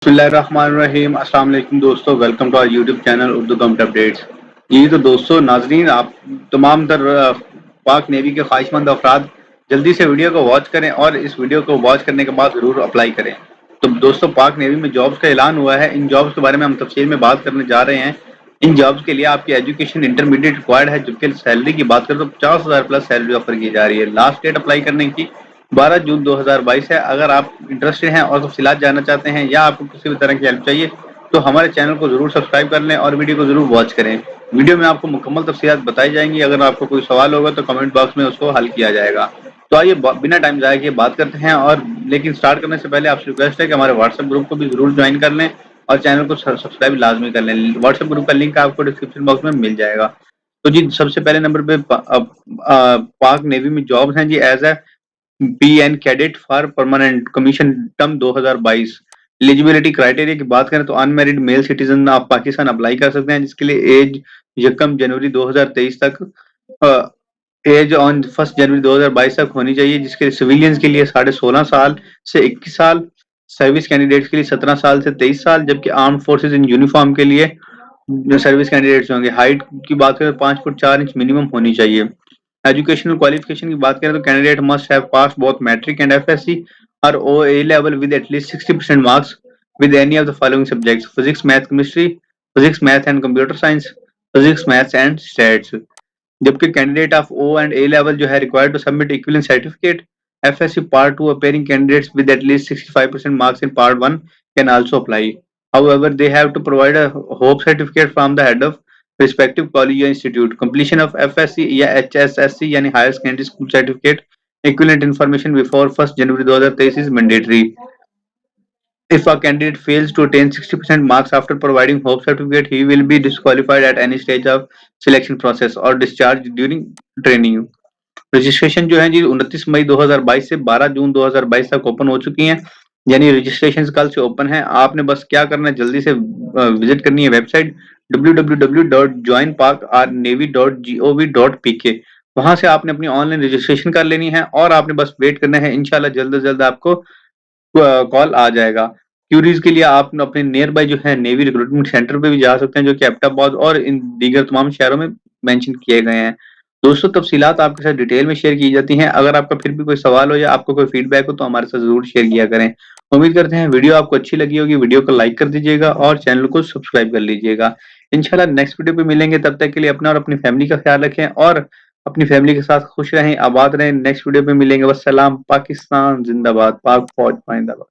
बिस्मिल्लाहिर्रहमानिर्रहीम। अस्सलाम वालेकुम दोस्तों, welcome to our YouTube channel Urdu कॉम्ट अपडेट्स। जी तो दोस्तों नाजरीन, आप तमाम तर पाक नेवी के ख्वाहिशमंद अफराद जल्दी से वीडियो को वॉच करें और इस वीडियो को वॉच करने के बाद ज़रूर अप्लाई करें। तो दोस्तों पाक नेवी में जॉब्स का ऐलान हुआ है। इन जॉब्स के बारे में हम तफसील में बात करने जा रहे हैं। इन जॉब्स के लिए आपकी एजुकेशन इंटरमीडिएट रिक्वायर्ड है, जबकि सैलरी की बात करें तो 50,000 प्लस सैलरी ऑफर की जा रही है। लास्ट डेट अप्लाई करने की 12 जून 2022 है। अगर आप इंटरेस्टेड हैं और तफसीलात जानना चाहते हैं या आपको किसी भी तरह की हेल्प चाहिए तो हमारे चैनल को जरूर सब्सक्राइब कर लें और वीडियो को जरूर वॉच करें। वीडियो में आपको मुकम्मल तफसीलात बताई जाएंगी। अगर आपको कोई सवाल होगा तो कमेंट बॉक्स में उसको हल किया जाएगा। तो आइए बिना टाइम जाए किए बात करते हैं। और लेकिन स्टार्ट करने से पहले आपसे रिक्वेस्ट है कि हमारे व्हाट्सएप ग्रुप को भी जरूर ज्वाइन कर लें और चैनल को सब्सक्राइब लाजमी कर लें। व्हाट्सएप ग्रुप का लिंक आपको डिस्क्रिप्शन बॉक्स में मिल जाएगा। तो जी सबसे पहले नंबर पे पाक नेवी में जॉब्स हैं जी। As a PN cadet for permanent commission term 2022। Eligibility criteria की बात करें तो unmarried male citizen of Pakistan apply कर सकते हैं, जिसके लिए एज 1 जनवरी 2023 तक, एज ऑन 1 जनवरी 2022 तक होनी चाहिए। जिसके सिविलियंस के लिए 16.5 साल से 21 साल, सर्विस कैंडिडेट्स के लिए 17 साल से 23 साल, जबकि आर्म फोर्सेज इन यूनिफॉर्म के लिए जो सर्विस कैंडिडेट्स होंगे, हाइट की बात करें तो 5 फुट 4 इंच मिनिमम होनी चाहिए। एजुकेशनल क्वालिफिकेशन की बात करें तो candidate must have pass both matric and FSC और OA level with at least 60% marks with any of the following subjects: physics, math, chemistry, physics, math and computer science, physics, maths and stats। जबकि candidate of O and A level जो है required to submit equivalent certificate FSC Part 2 appearing candidates with at least 65% marks in Part 1 can also apply. However, they have to provide a hope certificate from the head of respective college or institute. Completion of FSC या HSSC यानी Higher Secondary School Certificate equivalent information before 1 January 2023 is mandatory. If a candidate fails to attain 60% marks after providing hope certificate, he will be disqualified at any stage of selection process or discharged during training. Registration जो है जी 29 मई 2022 से 12 जून 2022 तक open हो चुकी हैं, यानी registration कल से ओपन है। आपने बस क्या करना है, जल्दी से विजिट करनी है वेबसाइट www.joinpakarnavy.gov.pk। वहां से आपने अपनी ऑनलाइन रजिस्ट्रेशन कर लेनी है और आपने बस वेट करना है। इंशाल्लाह जल्द से जल्द आपको कॉल आ जाएगा। क्यूरीज के लिए आप अपने नियर बाय जो है नेवी रिक्रूटमेंट सेंटर पे भी जा सकते हैं, जो कि एबटाबाद और इन दीगर तमाम शहरों में मेंशन किए गए हैं। दोस्तों तफसीलात आपके साथ डिटेल में शेयर की जाती हैं। अगर आपका फिर भी कोई सवाल हो या आपको कोई फीडबैक हो तो हमारे साथ जरूर शेयर किया करें। उम्मीद करते हैं वीडियो आपको अच्छी लगी होगी। वीडियो को लाइक कर दीजिएगा और चैनल को सब्सक्राइब कर लीजिएगा। इंशाल्लाह नेक्स्ट वीडियो पे मिलेंगे। तब तक के लिए अपना और अपनी फैमिली का ख्याल रखें और अपनी फैमिली के साथ खुश रहें, आबाद रहें। नेक्स्ट वीडियो पे मिलेंगे। वस्सलाम। पाकिस्तान जिंदाबाद, पाक फौज जिंदाबाद।